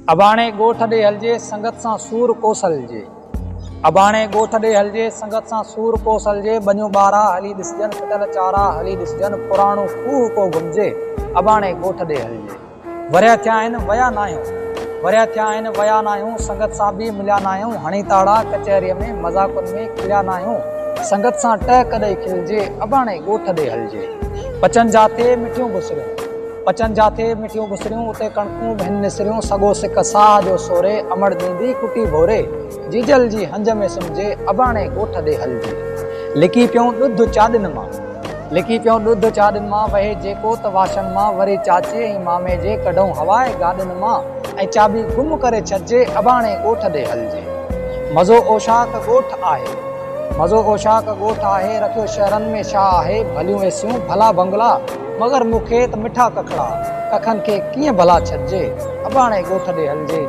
अबाणे ॻोठ ॾे हलिजे संगत सां सूर कोसलजे। अबाणे ॻोठ ॾे हलिजे संगत सां सूर कोसलजे। बनियूं ॿारहा हली ॾिसजनि, फिटल चारा हली ॾिसजनि, पुराणो खूह को घुमिजे। अबाणे ॻोठ ॾे हलिजे। वरिया थिया आहिनि वया न आहियूं, वरिया थिया आहिनि वया न आहियूं, संगत सां बि मिलिया न आहियूं। हणी ताड़ा कचहरीअ में मज़ाकुनि में खिलिया न आहियूं। संगत सां टहिक ॾेई खिलिजे। अबाणे ॻोठ ॾे हलिजे। पचनि जाते मिठियूं बुसरियूं, पचनि जाते मिठियूं बुसरियूं, उते कणकूं बि निसरियूं। सॻो सिक साह जो सोरे, अमड़ ॾींदी कुटी भोरे। जीजल जी हंज में सुम्हिजे। अबाणे ॻोठ ॾे हलिजे। लिकी पियूं ॾुध चाॾिन मां, लिकी पियूं ॾुध चाॾिन मां, वहे जेको त वाशन मां। वरी चाचे ऐं मामे जे कढूं हवाए गाॾिन मां, ऐं चाबी गुम करे छॾिजे। अबाणे ॻोठ ॾे हलिजे। मज़ो ओशाक ॻोठ आहे, मज़ो ओशाक ॻोठ आहे। रखियो शहरनि में छा आहे, भलियूं एसियूं भला बंगला, मगर मूंखे त मिठा कखड़ा। कखनि खे कीअं भला छॾिजे। अबाणे ॻोठ ॾे हलिजे।